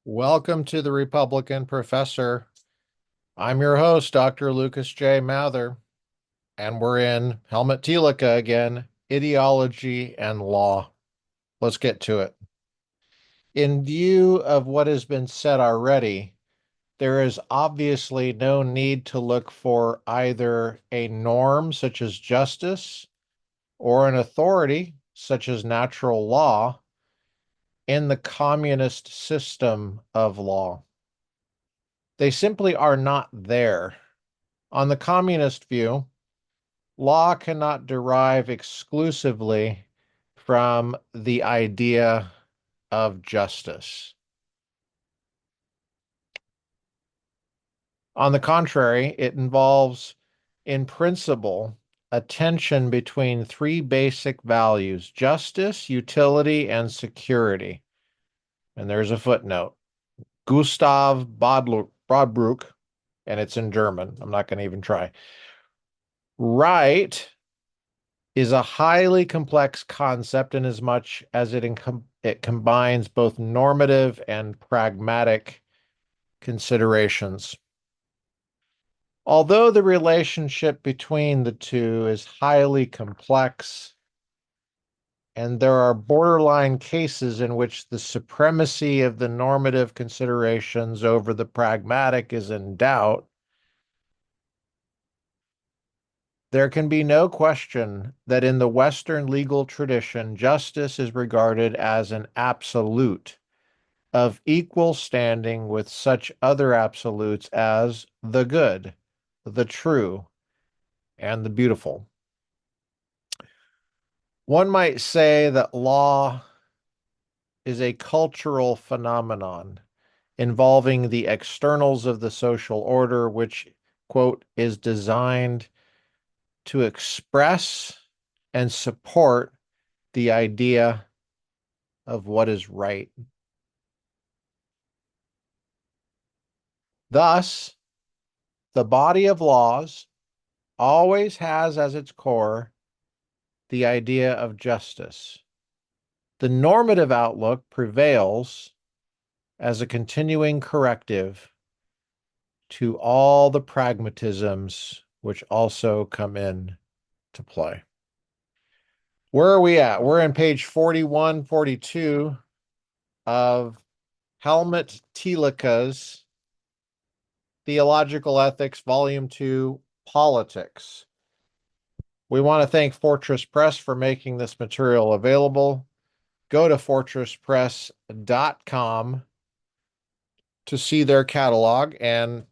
Welcome to the Republican Professor. I'm your host, Dr. Lucas J. Mather, and we're in Helmut Thielicke again, Ideology and Law. Let's get to it. In view of what has been said already, there is obviously no need to look for either a norm such as justice or an authority such as natural law in the communist system of law. They simply are not there. On the communist view, law cannot derive exclusively from the idea of justice. On the contrary, it involves, in principle, a tension between three basic values: justice, utility, and security. And there's a footnote. Gustav Bodbrook, and it's in German. I'm not going to even try. Right is a highly complex concept in as much as it combines both normative and pragmatic considerations. Although the relationship between the two is highly complex, and there are borderline cases in which the supremacy of the normative considerations over the pragmatic is in doubt, there can be no question that in the Western legal tradition, justice is regarded as an absolute of equal standing with such other absolutes as the good, the true, and the beautiful. One might say that law is a cultural phenomenon involving the externals of the social order, which, quote, is designed to express and support the idea of what is right. Thus, the body of laws always has as its core the idea of justice. The normative outlook prevails as a continuing corrective to all the pragmatisms which also come in to play. Where are we at? We're on page 41, 42 of Helmut Thielicke's Theological Ethics, Volume 2, Politics. We want to thank Fortress Press for making this material available. Go to fortresspress.com to see their catalog, and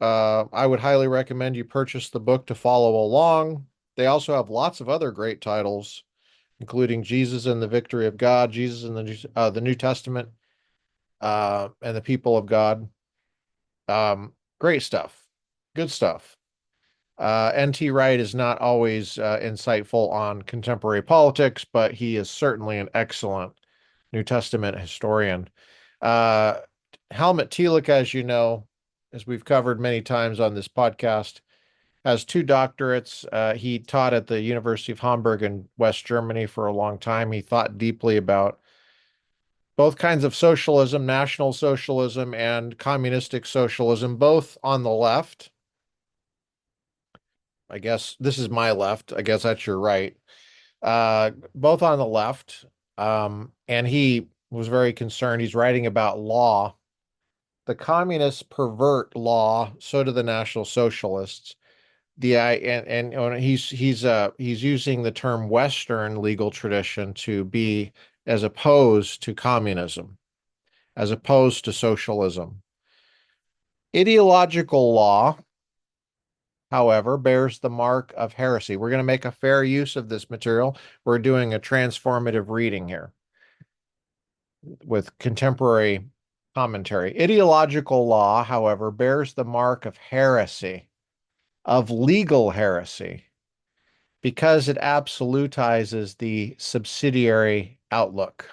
I would highly recommend you purchase the book to follow along. They also have lots of other great titles, including Jesus and the Victory of God, Jesus and the New Testament, and the People of God. Great stuff. Good stuff. N.T. Wright is not always insightful on contemporary politics, but he is certainly an excellent New Testament historian. Uh, Helmut Thielicke, as you know, as we've covered many times on this podcast, has two doctorates. He taught at the University of Hamburg in West Germany for a long time. He thought deeply about both kinds of socialism, National Socialism and communistic socialism, both on the left. I guess this is my left. I guess that's your right. Both on the left. And he was very concerned. He's writing about law. The communists pervert law, so do the National Socialists. And he's using the term Western legal tradition to be as opposed to communism, as opposed to socialism. Ideological law, however, bears the mark of heresy. We're going to make a fair use of this material. We're doing a transformative reading here with contemporary commentary. Ideological law, however, bears the mark of heresy, of legal heresy, because it absolutizes the subsidiary outlook.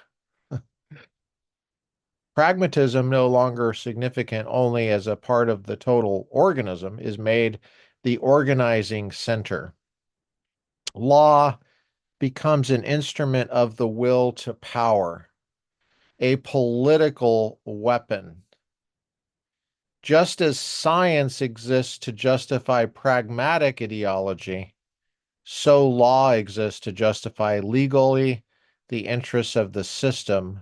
Pragmatism, no longer significant only as a part of the total organism, is made the organizing center. Law becomes an instrument of the will to power. a political weapon. Just as science exists to justify pragmatic ideology, so law exists to justify legally the interests of the system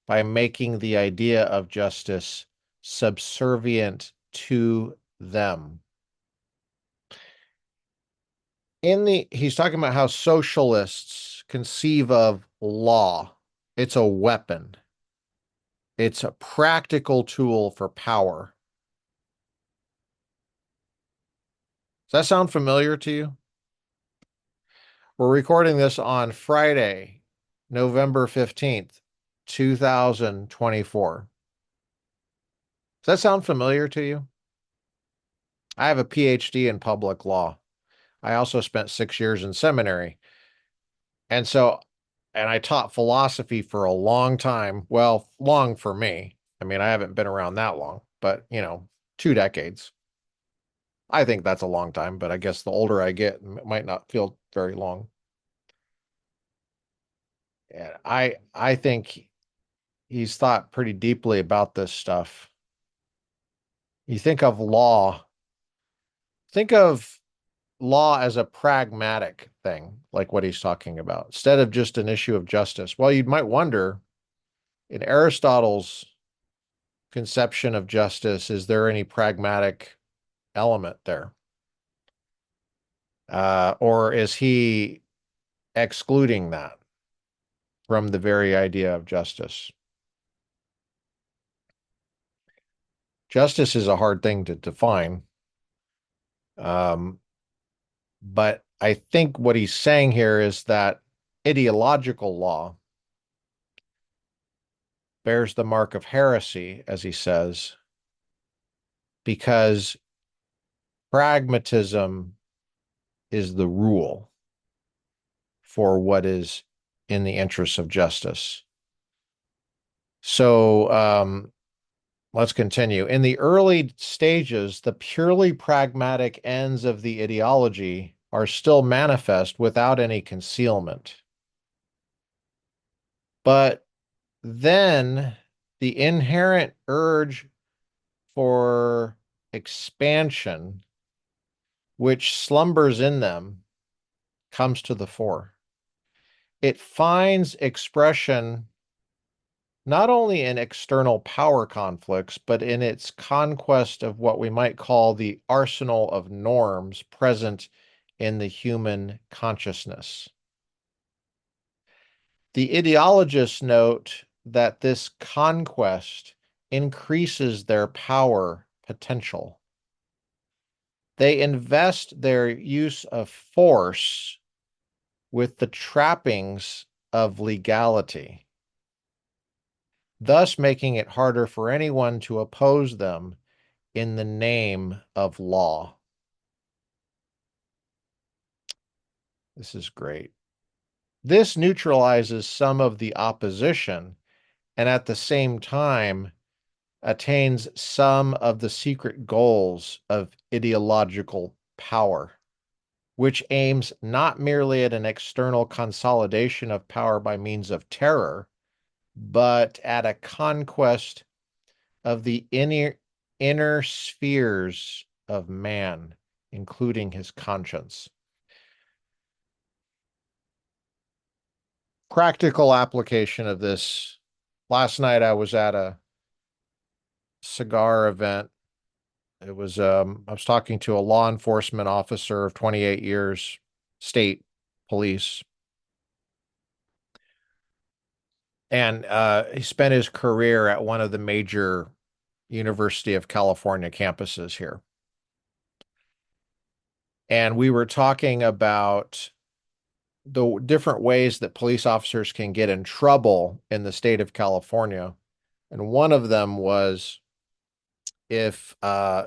by making the idea of justice subservient to them. He's talking about how socialists conceive of law. It's a weapon. It's a practical tool for power. Does that sound familiar to you? We're recording this on Friday, November 15th, 2024. Does that sound familiar to you? I have a Ph.D. in public law. I also spent 6 years in seminary. And I taught philosophy for a long time. Well, long for me. I mean, I haven't been around that long, but 2 decades. I think that's a long time, but I guess the older I get, it might not feel very long. And I think he's thought pretty deeply about this stuff. You think of law as a pragmatic thing, like what he's talking about, instead of just an issue of justice. Well, you might wonder, in Aristotle's conception of justice, is there any pragmatic element there? Or is he excluding that from the very idea of justice? Justice is a hard thing to define. Um, but I think what he's saying here is that ideological law bears the mark of heresy, as he says, because pragmatism is the rule for what is in the interests of justice. So let's continue. In the early stages, the purely pragmatic ends of the ideology are still manifest without any concealment. But then the inherent urge for expansion, which slumbers in them, comes to the fore. It finds expression not only in external power conflicts, but in its conquest of what we might call the arsenal of norms present in the human consciousness. The ideologists note that this conquest increases their power potential. They invest their use of force with the trappings of legality, thus making it harder for anyone to oppose them in the name of law. This is great. This neutralizes some of the opposition and at the same time attains some of the secret goals of ideological power, which aims not merely at an external consolidation of power by means of terror, but at a conquest of the inner spheres of man, including his conscience. Practical application of this. Last night I was at a cigar event. It was I was talking to a law enforcement officer of 28 years, state police. And he spent his career at one of the major University of California campuses here. And we were talking about the different ways that police officers can get in trouble in the state of California. And one of them was if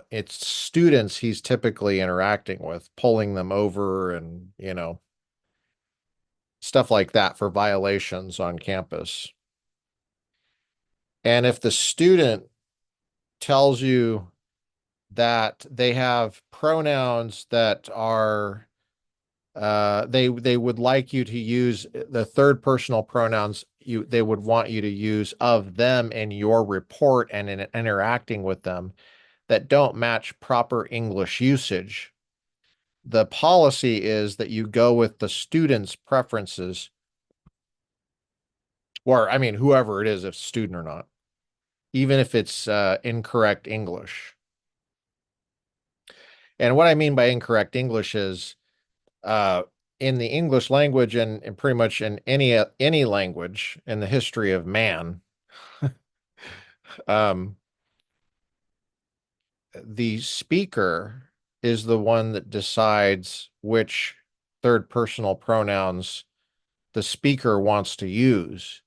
it's students he's typically interacting with, pulling them over and, stuff like that for violations on campus. And if the student tells you that they have pronouns that are they would like you to use the third personal pronouns they would want you to use of them in your report and in interacting with them that don't match proper English usage. The policy is that you go with the student's preferences, or I mean, whoever it is, if student or not, even if it's incorrect English. And what I mean by incorrect English is uh, in the English language and pretty much in any language in the history of man, um, the speaker is the one that decides which third personal pronouns the speaker wants to use.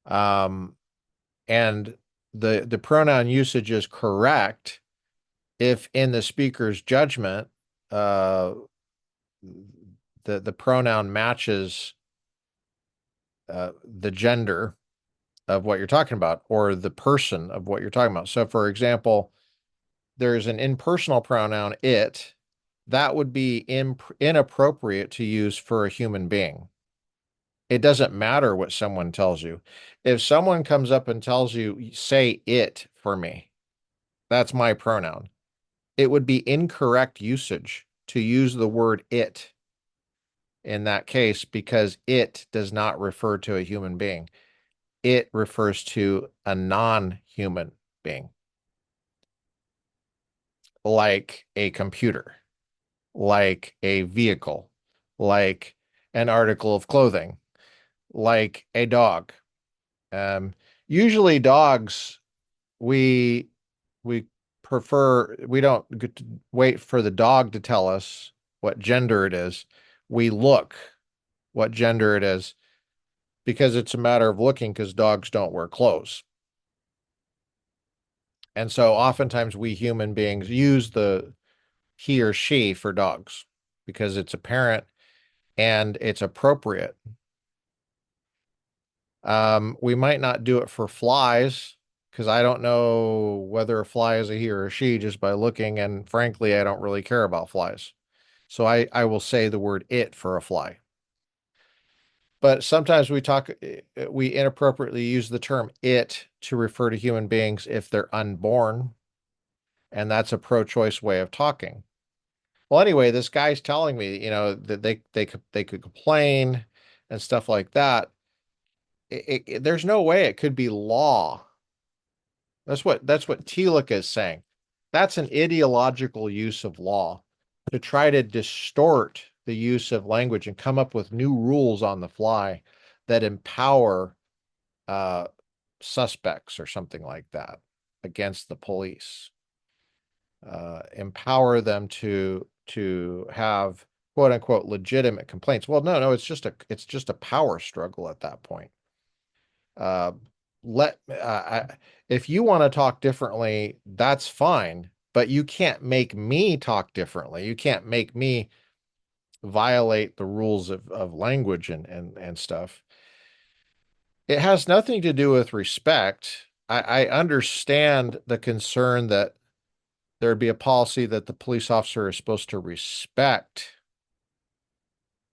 Um, and the pronoun usage is correct if in the speaker's judgment uh, the pronoun matches the gender of what you're talking about or the person of what you're talking about. So, for example, there's an impersonal pronoun, it, that would be inappropriate to use for a human being. It doesn't matter what someone tells you. If someone comes up and tells you, say it for me, that's my pronoun. It would be incorrect usage to use the word it in that case because it does not refer to a human being. It refers to a non-human being, like a computer, like a vehicle, like an article of clothing, like a dog. Um, Usually dogs, we we prefer, we don't get to wait for the dog to tell us what gender it is. We look what gender it is because it's a matter of looking because dogs don't wear clothes. And so oftentimes we human beings use the he or she for dogs because it's apparent and it's appropriate. We might not do it for flies because I don't know whether a fly is a he or a she just by looking. And frankly, I don't really care about flies. So I will say the word it for a fly. But sometimes we inappropriately use the term it to refer to human beings if they're unborn. And that's a pro-choice way of talking. Well, anyway, this guy's telling me, that they could complain and stuff like that. There's no way it could be law. That's what Thielicke is saying. That's an ideological use of law to try to distort the use of language and come up with new rules on the fly that empower uh, suspects or something like that against the police. Empower them to have quote unquote legitimate complaints. Well, no, it's just a power struggle at that point. Uh, let If you want to talk differently, that's fine, but you can't make me talk differently. You can't make me violate the rules of language and stuff. It has nothing to do with respect. I understand the concern that there'd be a policy that the police officer is supposed to respect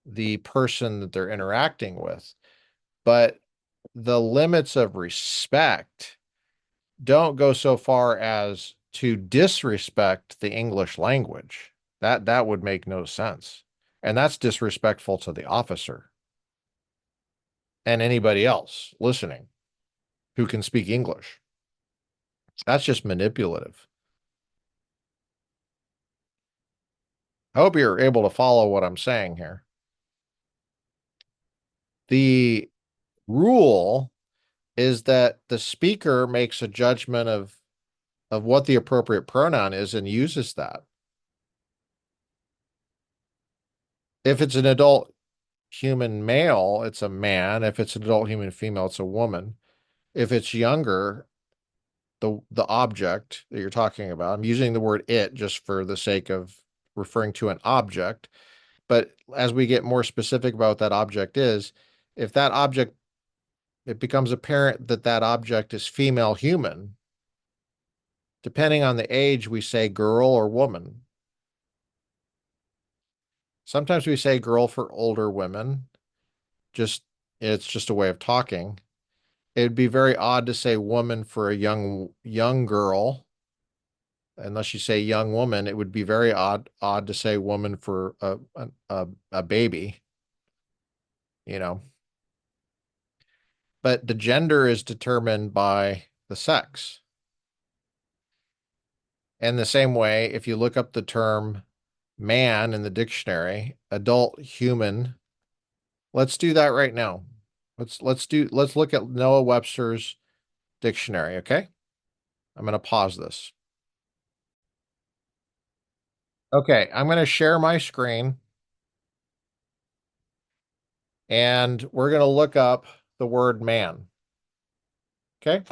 the person that they're interacting with, but the limits of respect don't go so far as to disrespect the English language. That would make no sense. And that's disrespectful to the officer and anybody else listening who can speak English. That's just manipulative. I hope you're able to follow what I'm saying here. The rule is that the speaker makes a judgment of what the appropriate pronoun is and uses that. If it's an adult human male, it's a man. If it's an adult human female, it's a woman. If it's younger, the object that you're talking about, I'm using the word it just for the sake of referring to an object. But as we get more specific about what that object is, if that object, it becomes apparent that that object is female human, depending on the age, we say girl or woman. Sometimes we say girl for older women, just It's just a way of talking. It'd be very odd to say woman for a young girl. Unless you say young woman, it would be very odd to say woman for a baby, you know. But the gender is determined by the sex. And the same way, if you look up the term man in the dictionary, adult human, let's do that right now. Let's look at Noah Webster's dictionary, okay? I'm going to pause this. Okay, I'm going to share my screen and we're going to look up the word man. Okay?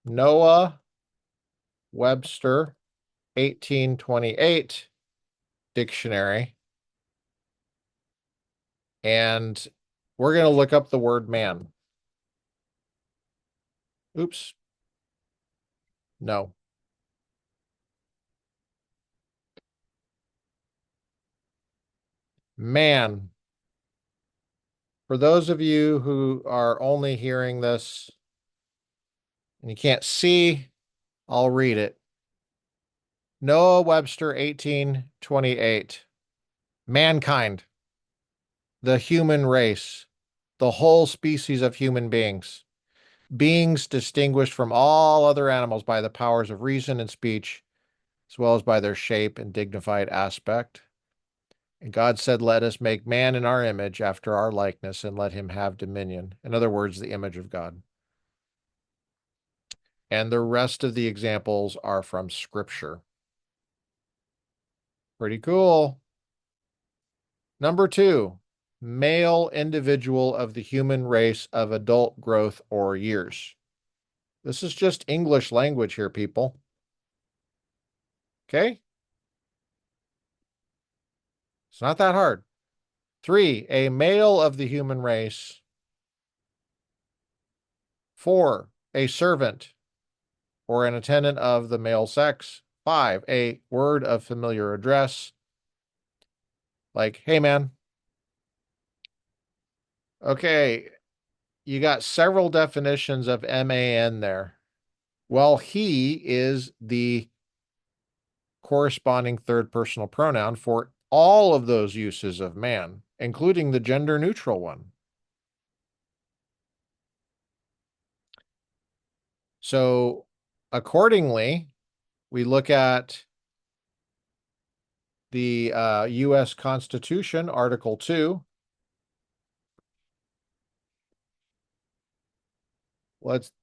Noah Webster 1828 dictionary. And we're going to look up the word man. Oops. No. Man. For those of you who are only hearing this and you can't see, I'll read it. Noah Webster 1828. Mankind, the human race, the whole species of human beings, beings distinguished from all other animals by the powers of reason and speech, as well as by their shape and dignified aspect. And God said, let us make man in our image after our likeness and let him have dominion. In other words, the image of God. And the rest of the examples are from Scripture. Pretty cool. Number 2, male individual of the human race of adult growth or years. This is just English language here, people. Okay? It's not that hard. 3, a male of the human race. 4, a servant or an attendant of the male sex. 5, a word of familiar address. Like, hey, man. Okay, you got several definitions of MAN there. Well, he is the corresponding third personal pronoun for all of those uses of man, including the gender neutral one. So accordingly, we look at the U.S. Constitution, Article 2.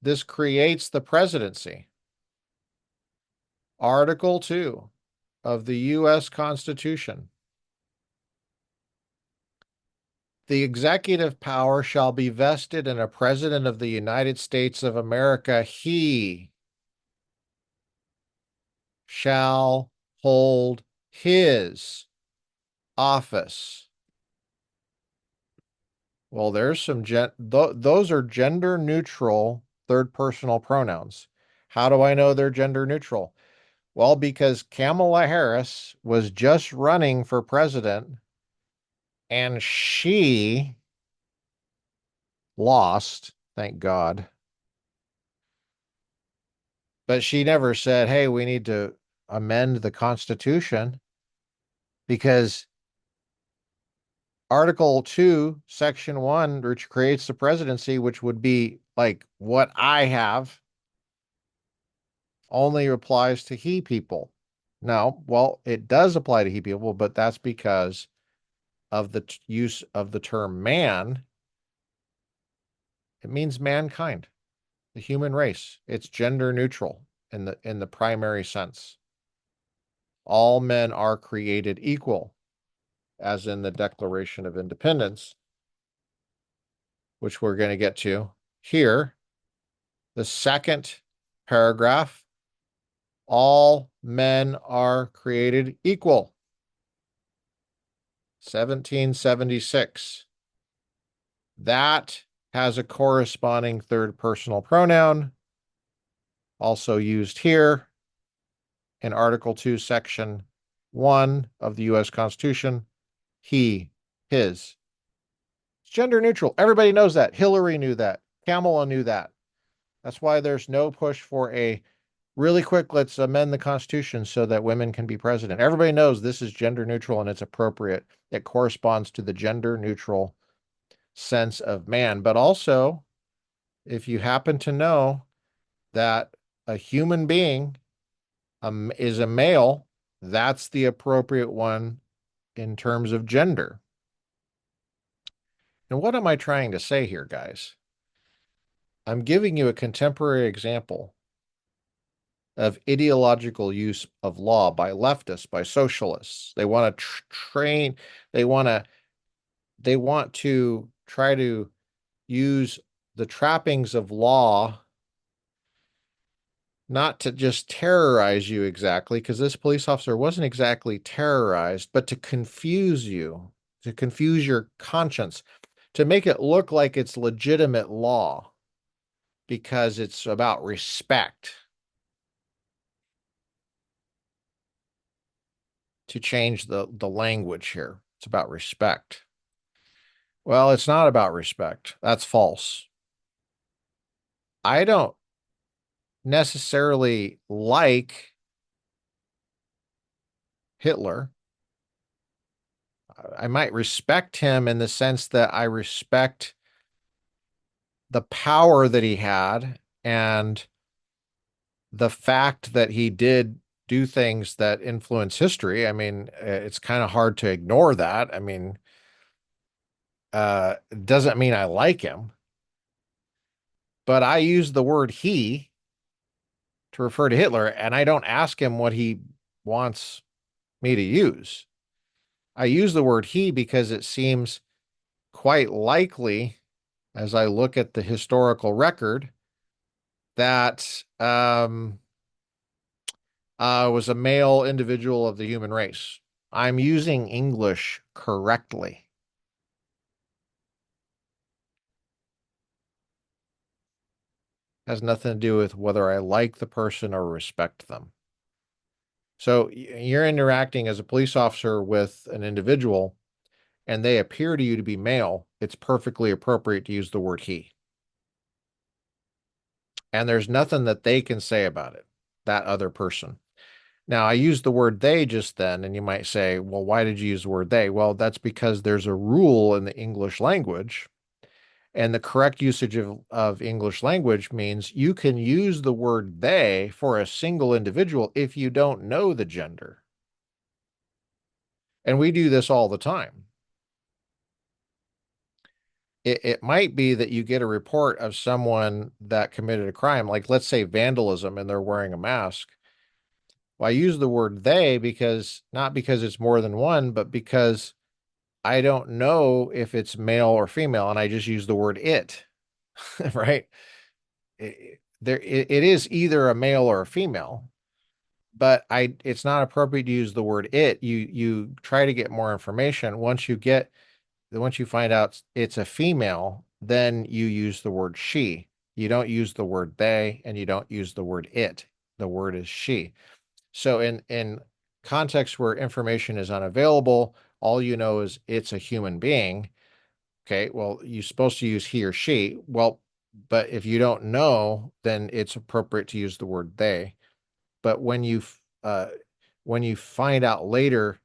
This creates the presidency. Article 2 of the U.S. Constitution. The executive power shall be vested in a president of the United States of America. He shall hold his office. Well, there's some those are gender neutral third personal pronouns. How do I know they're gender neutral? Well, because Kamala Harris was just running for president and she lost, thank God. But she never said, hey, we need to amend the Constitution because Article 2, Section 1, which creates the presidency, which would be like what I have, only applies to he people. No, well, it does apply to he people, but that's because of the use of the term man. It means mankind, the human race. It's gender neutral in the primary sense. All men are created equal, as in the Declaration of Independence, which we're going to get to here. The second paragraph, all men are created equal. 1776. That has a corresponding third personal pronoun, also used here in Article 2, Section 1 of the U.S. Constitution. He, his. It's gender neutral. Everybody knows that. Hillary knew that. Kamala knew that. That's why there's no push for a really quick, let's amend the Constitution so that women can be president. Everybody knows this is gender neutral and it's appropriate. It corresponds to the gender neutral sense of man. But also, if you happen to know that a human being is a male, that's the appropriate one in terms of gender. And what am I trying to say here, guys? I'm giving you a contemporary example of ideological use of law by leftists, by socialists. They want to train, they want to try to use the trappings of law not to just terrorize you exactly, because this police officer wasn't exactly terrorized, but to confuse you, to confuse your conscience, to make it look like it's legitimate law because it's about respect. To change the language here. It's about respect. Well, it's not about respect. That's false. I don't necessarily like Hitler. I might respect him in the sense that I respect the power that he had and the fact that he did do things that influence history. I mean, it's kind of hard to ignore that. I mean, doesn't mean I like him, but I use the word he to refer to Hitler, and I don't ask him what he wants me to use. I use the word he because it seems quite likely, as I look at the historical record, that was a male individual of the human race. I'm using English correctly. Has nothing to do with whether I like the person or respect them. So you're interacting as a police officer with an individual and they appear to you to be male, it's perfectly appropriate to use the word he. And there's nothing that they can say about it, that other person. Now, I used the word they just then, and you might say, well, why did you use the word they? Well, that's because there's a rule in the English language, and the correct usage of English language means you can use the word they for a single individual if you don't know the gender. And we do this all the time. It might be that you get a report of someone that committed a crime, like let's say vandalism, and they're wearing a mask. Well, I use the word they because not because it's more than one, but because I don't know if it's male or female, and I just use the word it, right? It is either a male or a female, but it's not appropriate to use the word it. You try to get more information. Once you find out it's a female, then you use the word she. You don't use the word they, and you don't use the word it. The word is she. So in contexts where information is unavailable, all you know is it's a human being. Okay, well, you're supposed to use he or she. Well, but if you don't know, then it's appropriate to use the word they. But uh, when you find out later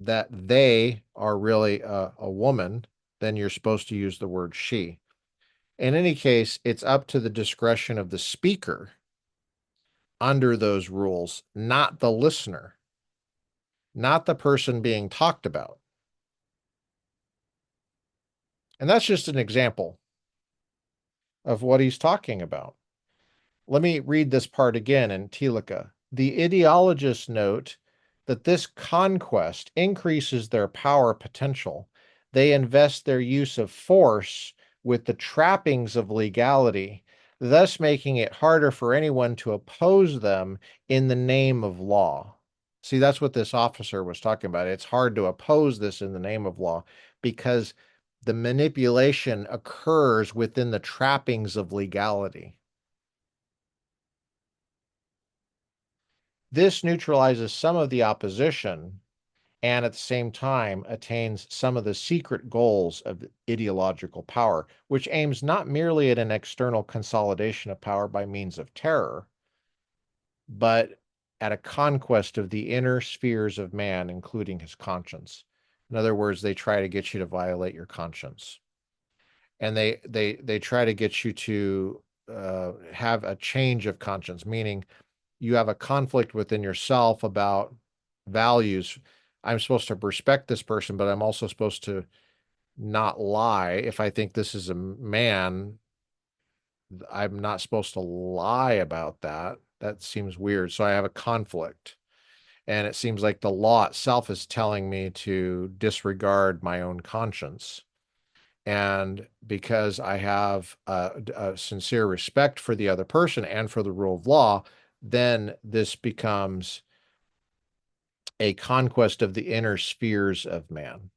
that they are really a woman, then you're supposed to use the word she. In any case, it's up to the discretion of the speaker under those rules, not the listener, not the person being talked about. And that's just an example of what he's talking about. Let me read this part again in Thielicke. The ideologists note that this conquest increases their power potential. They invest their use of force with the trappings of legality, thus making it harder for anyone to oppose them in the name of law. See, that's what this officer was talking about. It's hard to oppose this in the name of law because the manipulation occurs within the trappings of legality. This neutralizes some of the opposition and at the same time attains some of the secret goals of ideological power, which aims not merely at an external consolidation of power by means of terror, but at a conquest of the inner spheres of man, including his conscience. In other words, they try to get you to violate your conscience. And they try to get you to have a change of conscience, meaning you have a conflict within yourself about values. I'm supposed to respect this person, but I'm also supposed to not lie. If I think this is a man, I'm not supposed to lie about that. That seems weird. So I have a conflict. And it seems like the law itself is telling me to disregard my own conscience. And because I have a sincere respect for the other person and for the rule of law, then this becomes a conquest of the inner spheres of man,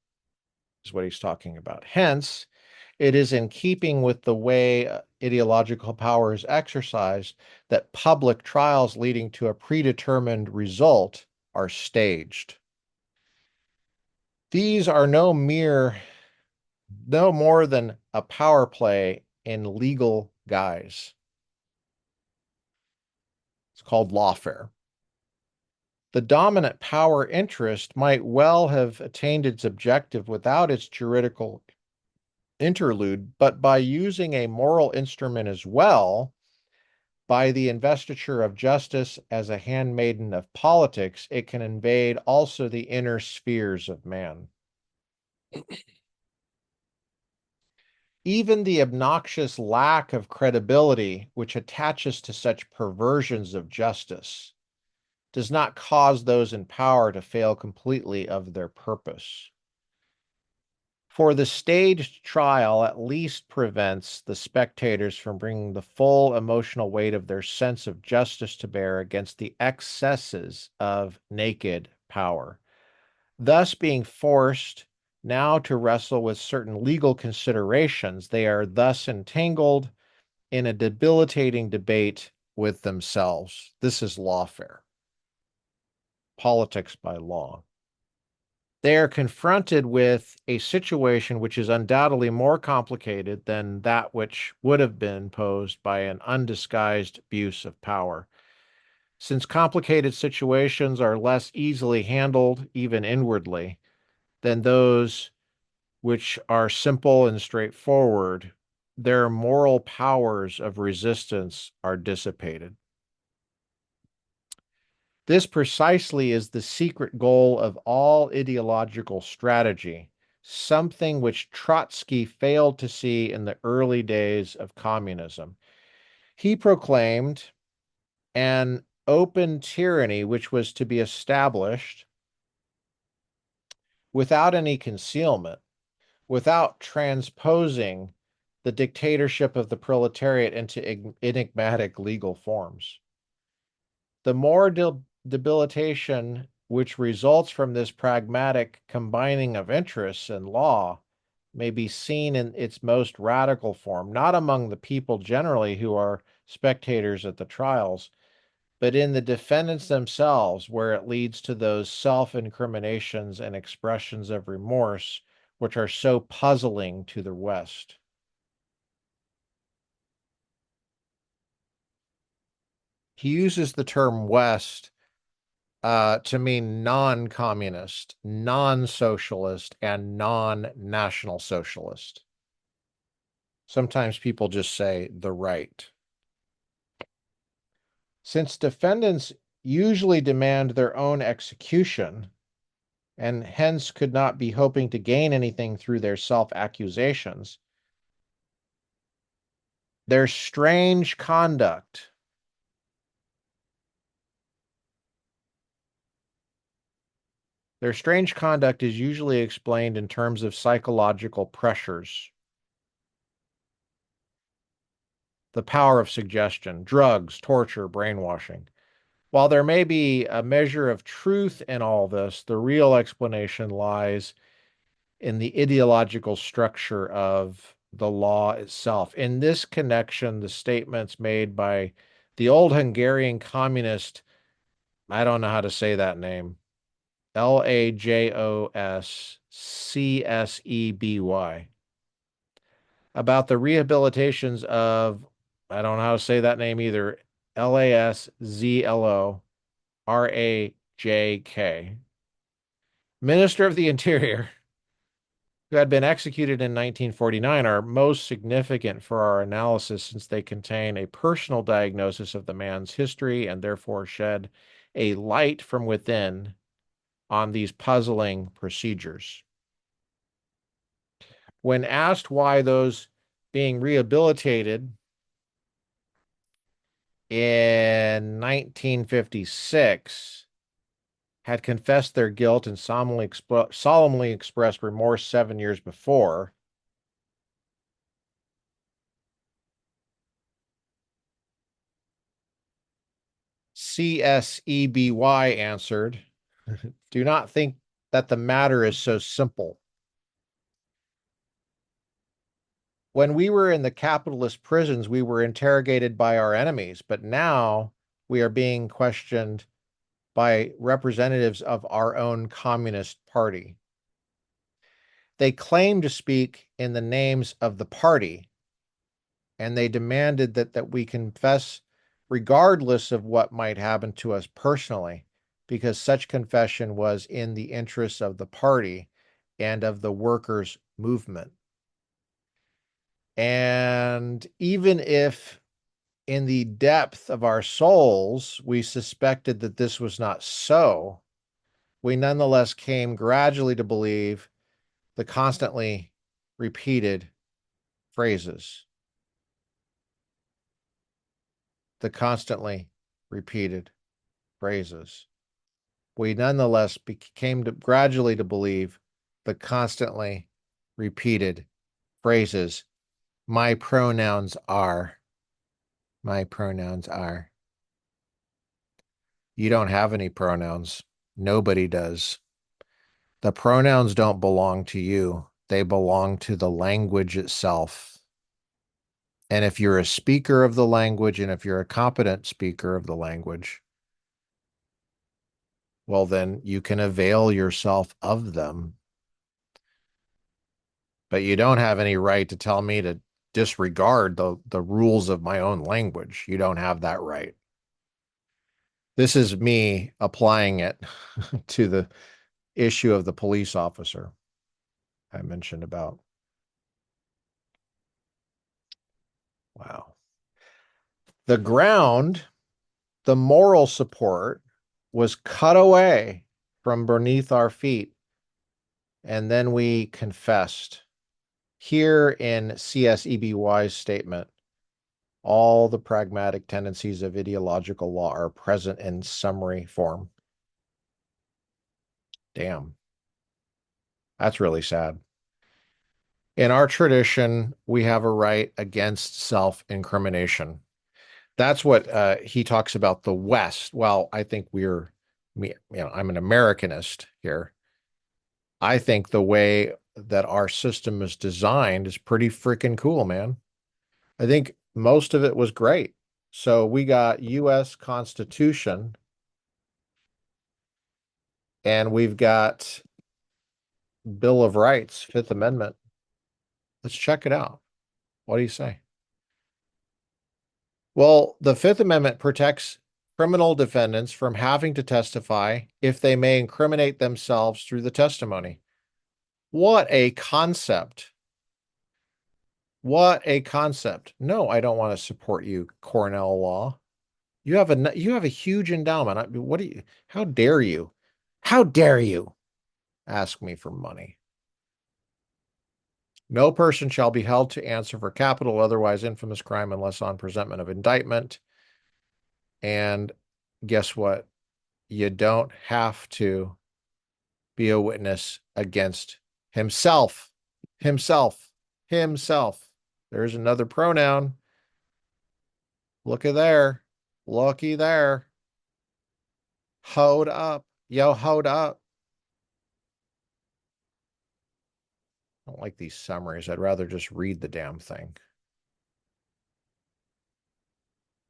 is what he's talking about. Hence, it is in keeping with the way ideological power is exercised that public trials leading to a predetermined result are staged. These are no more than a power play in legal guise. It's called lawfare. The dominant power interest might well have attained its objective without its juridical interlude, but by using a moral instrument as well, by the investiture of justice as a handmaiden of politics, it can invade also the inner spheres of man. Even the obnoxious lack of credibility which attaches to such perversions of justice does not cause those in power to fail completely of their purpose. For the staged trial at least prevents the spectators from bringing the full emotional weight of their sense of justice to bear against the excesses of naked power, thus being forced now to wrestle with certain legal considerations. They are thus entangled in a debilitating debate with themselves. This is lawfare, politics by law. They are confronted with a situation which is undoubtedly more complicated than that which would have been posed by an undisguised abuse of power. Since complicated situations are less easily handled, even inwardly, than those which are simple and straightforward, their moral powers of resistance are dissipated. This precisely is the secret goal of all ideological strategy, something which Trotsky failed to see in the early days of communism. He proclaimed an open tyranny which was to be established without any concealment, without transposing the dictatorship of the proletariat into enigmatic legal forms. The more debilitation which results from this pragmatic combining of interests and law may be seen in its most radical form, not among the people generally who are spectators at the trials, but in the defendants themselves, where it leads to those self-incriminations and expressions of remorse which are so puzzling to the West. He uses the term West to mean non-communist, non-socialist, and non-national socialist. Sometimes people just say the right. Since defendants usually demand their own execution, and hence could not be hoping to gain anything through their self-accusations, their strange conduct is usually explained in terms of psychological pressures, the power of suggestion, drugs, torture, brainwashing. While there may be a measure of truth in all this, the real explanation lies in the ideological structure of the law itself. In this connection, the statements made by the old Hungarian communist, I don't know how to say that name, Lajosscseby, about the rehabilitations of, I don't know how to say that name either, Laszlo Rajk, Minister of the Interior, who had been executed in 1949, are most significant for our analysis since they contain a personal diagnosis of the man's history and therefore shed a light from within on these puzzling procedures. When asked why those being rehabilitated in 1956 had confessed their guilt and solemnly expressed remorse 7 years before, CSEBY answered, "Do not think that the matter is so simple. When we were in the capitalist prisons, we were interrogated by our enemies, but now we are being questioned by representatives of our own Communist Party. They claim to speak in the names of the party, and they demanded that we confess regardless of what might happen to us personally, because such confession was in the interests of the party and of the workers' movement. And even if in the depth of our souls we suspected that this was not so, we nonetheless came gradually to believe the constantly repeated phrases. The constantly repeated phrases. We nonetheless came to gradually to believe the constantly repeated phrases. My pronouns are. My pronouns are. You don't have any pronouns. Nobody does. The pronouns don't belong to you. They belong to the language itself. And if you're a speaker of the language, and if you're a competent speaker of the language, well, then you can avail yourself of them. But you don't have any right to tell me to disregard the rules of my own language. You don't have that right. This is me applying it to the issue of the police officer I mentioned about. Wow. The ground, the moral support was cut away from beneath our feet, and then we confessed. Here in CSEBY's statement, all the pragmatic tendencies of ideological law are present in summary form. Damn. That's really sad. In our tradition, we have a right against self-incrimination. That's what he talks about the West. Well, I think I'm an Americanist here. I think the way that our system is designed is pretty freaking cool, man. I think most of it was great. So we got U.S. Constitution, and we've got Bill of Rights, Fifth Amendment. Let's check it out. What do you say? Well, the Fifth Amendment protects criminal defendants from having to testify if they may incriminate themselves through the testimony. What a concept. What a concept. No, I don't want to support you, Cornell Law. You have a huge endowment. What do you, how dare you? How dare you ask me for money? No person shall be held to answer for capital, otherwise infamous crime, unless on presentment of indictment. And guess what? You don't have to be a witness against himself. Himself. Himself. There's another pronoun. Looky there. Looky there. Hold up. Yo, hold up. I don't like these summaries. I'd rather just read the damn thing.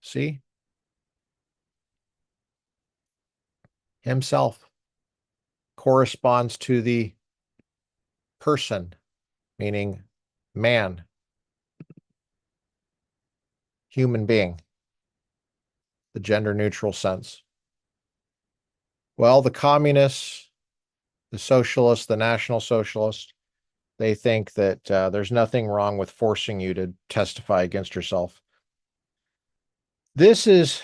See? Himself. corresponds to the person, meaning man, human being, the gender neutral sense. Well, the communists, the socialists, the National Socialists, they think that there's nothing wrong with forcing you to testify against yourself. This is,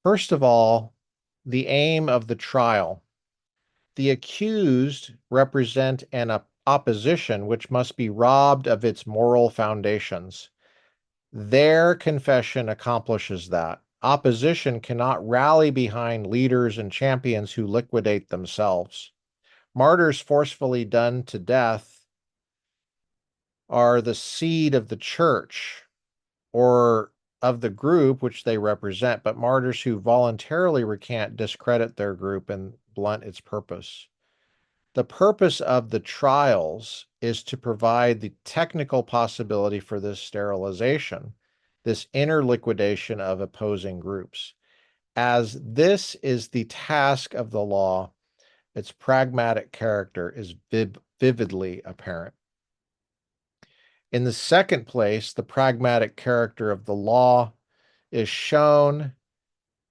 first of all, the aim of the trial. The accused represent an opposition which must be robbed of its moral foundations. Their confession accomplishes that. Opposition cannot rally behind leaders and champions who liquidate themselves. Martyrs forcefully done to death are the seed of the church or of the group which they represent, but martyrs who voluntarily recant discredit their group and blunt its purpose. The purpose of the trials is to provide the technical possibility for this sterilization, this inner liquidation of opposing groups. As this is the task of the law, its pragmatic character is vividly apparent. In the second place, the pragmatic character of the law is shown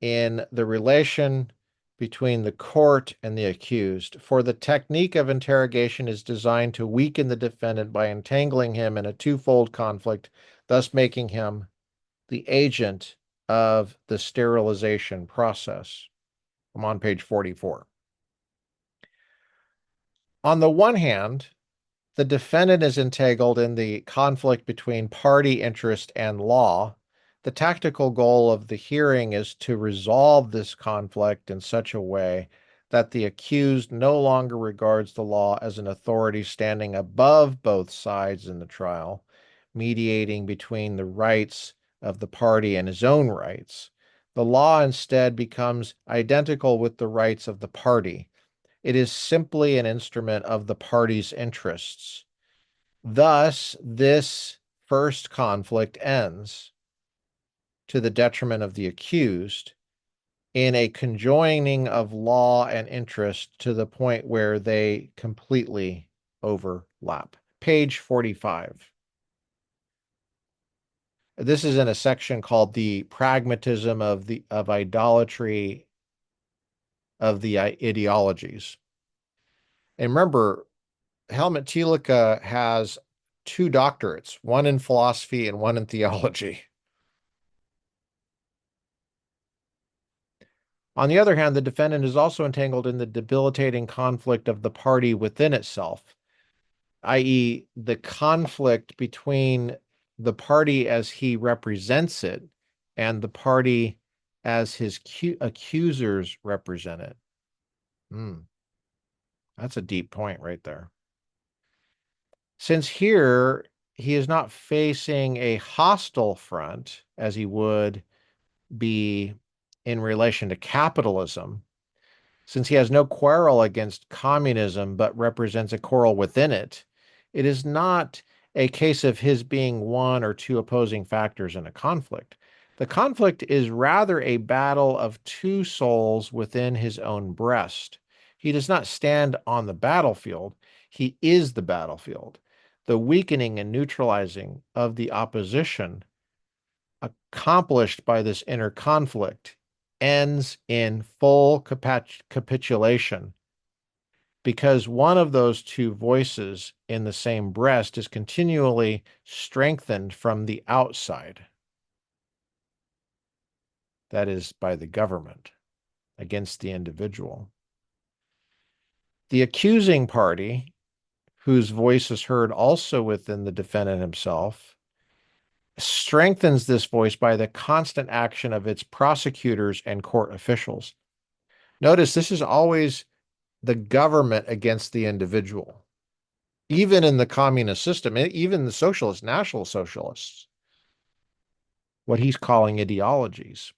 in the relation between the court and the accused. For the technique of interrogation is designed to weaken the defendant by entangling him in a twofold conflict, thus making him the agent of the sterilization process. I'm on page 44. On the one hand, the defendant is entangled in the conflict between party interest and law. The tactical goal of the hearing is to resolve this conflict in such a way that the accused no longer regards the law as an authority standing above both sides in the trial, mediating between the rights of the party and his own rights. The law instead becomes identical with the rights of the party. It is simply an instrument of the party's interests. Thus, this first conflict ends to the detriment of the accused in a conjoining of law and interest to the point where they completely overlap. Page 45. This is in a section called the pragmatism of idolatry of the ideologies. And remember, Helmut Thielicke has 2 doctorates, one in philosophy and one in theology. On the other hand, the defendant is also entangled in the debilitating conflict of the party within itself, i.e., the conflict between the party as he represents it and the party as his accusers represent it. That's a deep point right there. Since here he is not facing a hostile front as he would be in relation to capitalism, since he has no quarrel against communism but represents a quarrel within it, it is not a case of his being one or two opposing factors in a conflict. The conflict is rather a battle of two souls within his own breast. He does not stand on the battlefield, he is the battlefield. The weakening and neutralizing of the opposition accomplished by this inner conflict ends in full capitulation because one of those two voices in the same breast is continually strengthened from the outside. That is, by the government against the individual. The accusing party, whose voice is heard also within the defendant himself, strengthens this voice by the constant action of its prosecutors and court officials. Notice this is always the government against the individual. Even in the communist system, even the socialist, National Socialists, what he's calling ideologies.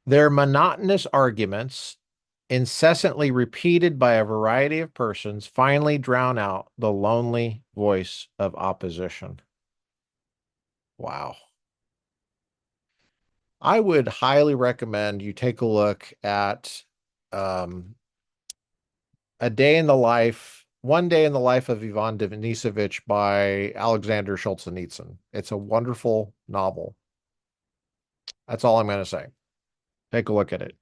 Their monotonous arguments, incessantly repeated by a variety of persons, finally drown out the lonely voice of opposition. Wow. I would highly recommend you take a look at One Day in the Life of Ivan Denisovich by Alexander Solzhenitsyn. It's a wonderful novel. That's all I'm going to say. Take a look at it.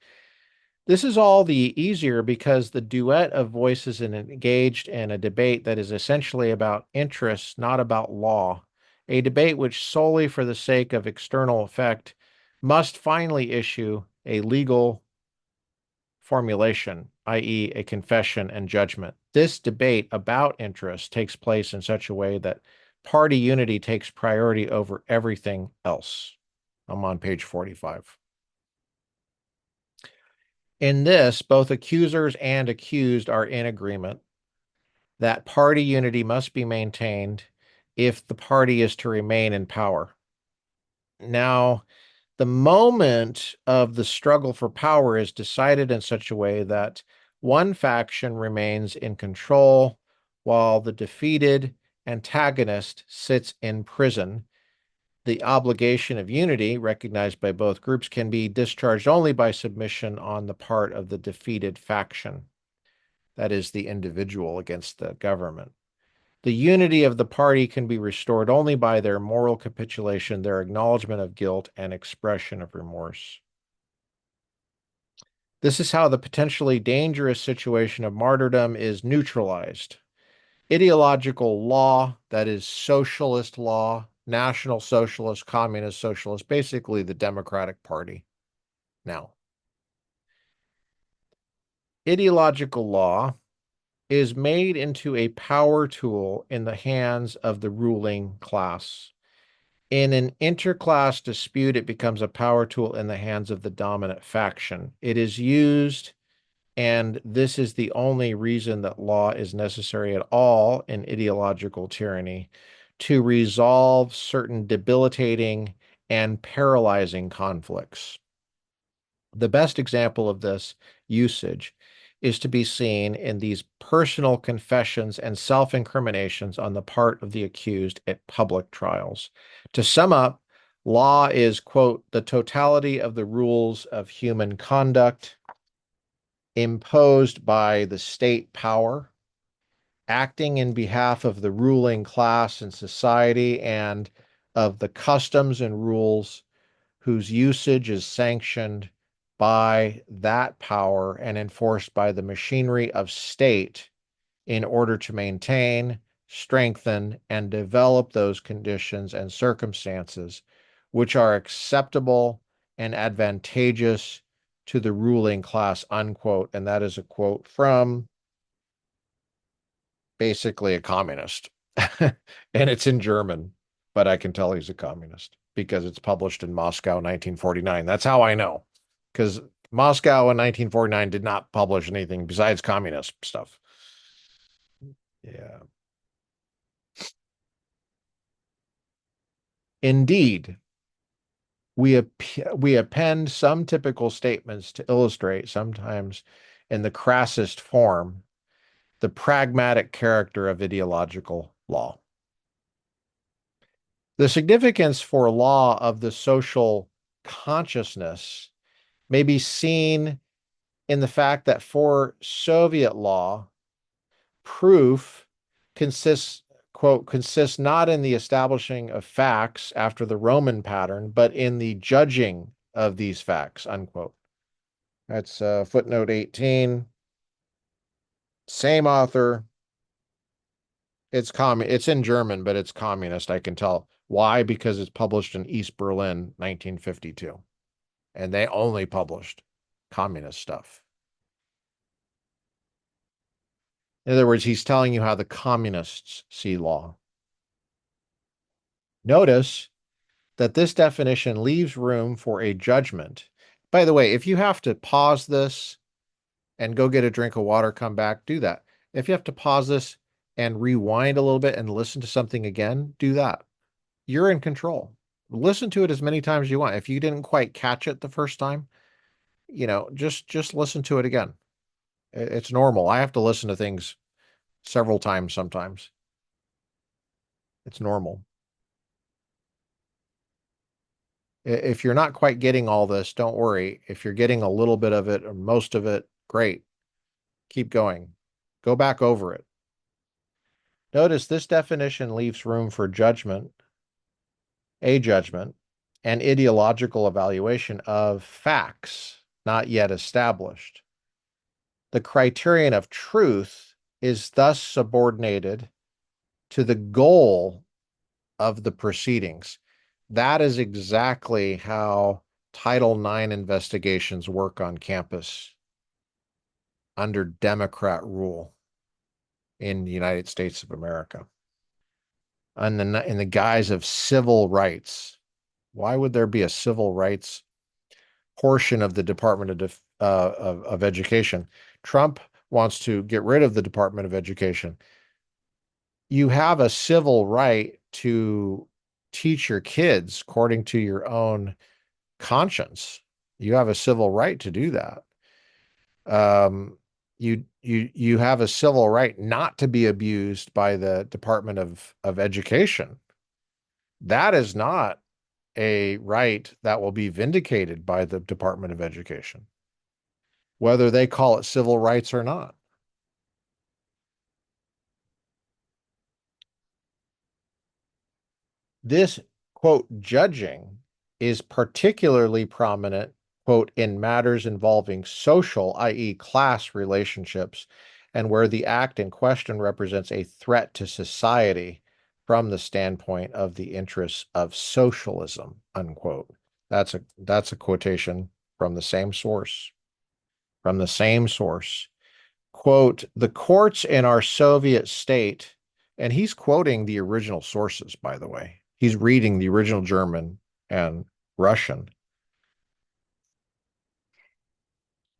This is all the easier because the duet of voices is engaged in a debate that is essentially about interests, not about law. A debate which, solely for the sake of external effect, must finally issue a legal formulation, i.e., a confession and judgment. This debate about interest takes place in such a way that party unity takes priority over everything else. I'm on page 45. In this, both accusers and accused are in agreement that party unity must be maintained if the party is to remain in power. Now, the moment of the struggle for power is decided in such a way that one faction remains in control while the defeated antagonist sits in prison. The obligation of unity, recognized by both groups, can be discharged only by submission on the part of the defeated faction, that is, the individual against the government. The unity of the party can be restored only by their moral capitulation, their acknowledgement of guilt, and expression of remorse. This is how the potentially dangerous situation of martyrdom is neutralized. Ideological law, that is socialist law, National Socialist, Communist Socialist, basically the Democratic Party. Now, ideological law is made into a power tool in the hands of the ruling class. In an interclass dispute, it becomes a power tool in the hands of the dominant faction. It is used, and this is the only reason that law is necessary at all in ideological tyranny, to resolve certain debilitating and paralyzing conflicts. The best example of this usage is to be seen in these personal confessions and self-incriminations on the part of the accused at public trials. To sum up, law is, quote, the totality of the rules of human conduct imposed by the state power, acting in behalf of the ruling class in society and of the customs and rules whose usage is sanctioned by that power and enforced by the machinery of state in order to maintain, strengthen, and develop those conditions and circumstances which are acceptable and advantageous to the ruling class, unquote. And that is a quote from basically a communist. And it's in German, but I can tell he's a communist because it's published in Moscow, 1949. That's how I know, because Moscow in 1949 did not publish anything besides communist stuff. Yeah. Indeed, we append some typical statements to illustrate, sometimes in the crassest form, the pragmatic character of ideological law. The significance for law of the social consciousness may be seen in the fact that for Soviet law, proof consists, quote, consists not in the establishing of facts after the Roman pattern, but in the judging of these facts, unquote. That's footnote 18. Same author. It's in German, but it's communist, I can tell. Why? Because it's published in East Berlin, 1952. And they only published communist stuff. In other words, he's telling you how the communists see law. Notice that this definition leaves room for a judgment. By the way, if you have to pause this and go get a drink of water, come back, do that. If you have to pause this and rewind a little bit and listen to something again, do that. You're in control. Listen to it as many times as you want. If you didn't quite catch it the first time, just listen to it again. It's normal. I have to listen to things several times sometimes. It's normal. If you're not quite getting all this, don't worry. If you're getting a little bit of it or most of it, Great. Keep going. Go back over it. Notice this definition leaves room for judgment, a judgment, and ideological evaluation of facts not yet established. The criterion of truth is thus subordinated to the goal of the proceedings. That is exactly how Title IX investigations work on campus under Democrat rule in the United States of America. In the guise of civil rights. Why would there be a civil rights portion of the Department of Education? Trump wants to get rid of the Department of Education. You have a civil right to teach your kids according to your own conscience. You have a civil right to do that. You have a civil right not to be abused by the Department of Education. That is not a right that will be vindicated by the Department of Education, whether they call it civil rights or not. This, quote, judging is particularly prominent, quote, in matters involving social, i.e., class relationships, and where the act in question represents a threat to society from the standpoint of the interests of socialism, unquote. That's a quotation from the same source. From the same source. Quote, the courts in our Soviet state, and he's quoting the original sources, by the way. He's reading the original German and Russian.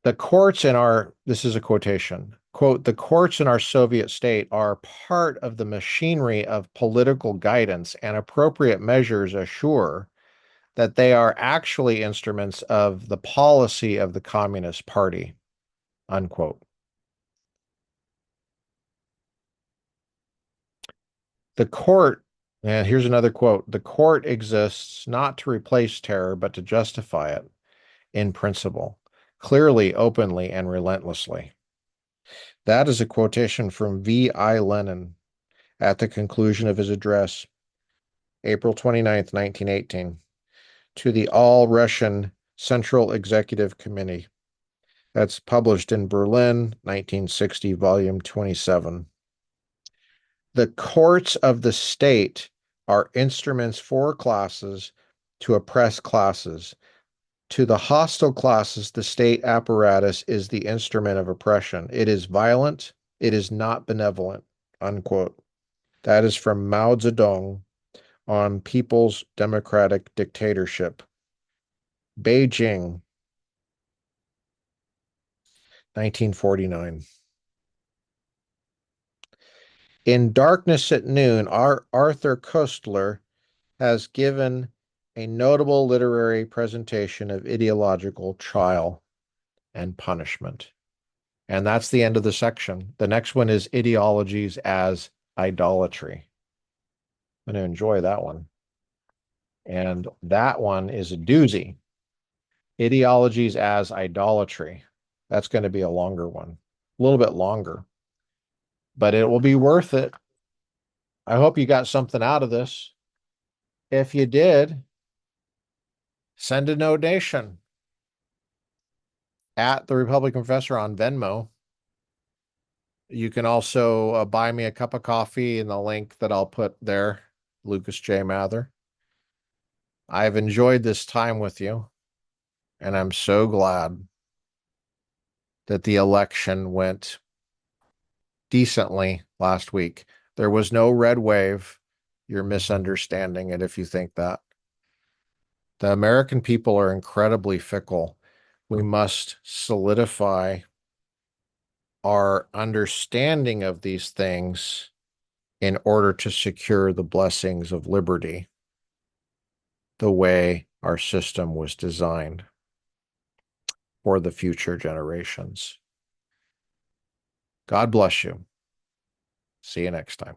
The courts in our, this is a quotation, quote, the courts in our Soviet state are part of the machinery of political guidance, and appropriate measures assure that they are actually instruments of the policy of the Communist Party, unquote. The court, and here's another quote, the court exists not to replace terror, but to justify it in principle, clearly, openly, and relentlessly. That is a quotation from V.I. Lenin at the conclusion of his address, April 29th, 1918, to the All-Russian Central Executive Committee. That's published in Berlin, 1960, volume 27. The courts of the state are instruments for classes to oppress classes. To the hostile classes, the state apparatus is the instrument of oppression. It is violent. It is not benevolent, unquote. That is from Mao Zedong on People's Democratic Dictatorship. Beijing, 1949. In Darkness at Noon, Arthur Koestler has given a notable literary presentation of ideological trial and punishment. And that's the end of the section. The next one is ideologies as idolatry. I'm going to enjoy that one. And that one is a doozy. Ideologies as idolatry. That's going to be a longer one, a little bit longer, but it will be worth it. I hope you got something out of this. If you did, send a donation at the Republican Professor on Venmo. You can also buy me a cup of coffee in the link that I'll put there, Lucas J. Mather. I've enjoyed this time with you, and I'm so glad that the election went decently last week. There was no red wave. You're misunderstanding it if you think that. The American people are incredibly fickle. We must solidify our understanding of these things in order to secure the blessings of liberty the way our system was designed for the future generations. God bless you. See you next time.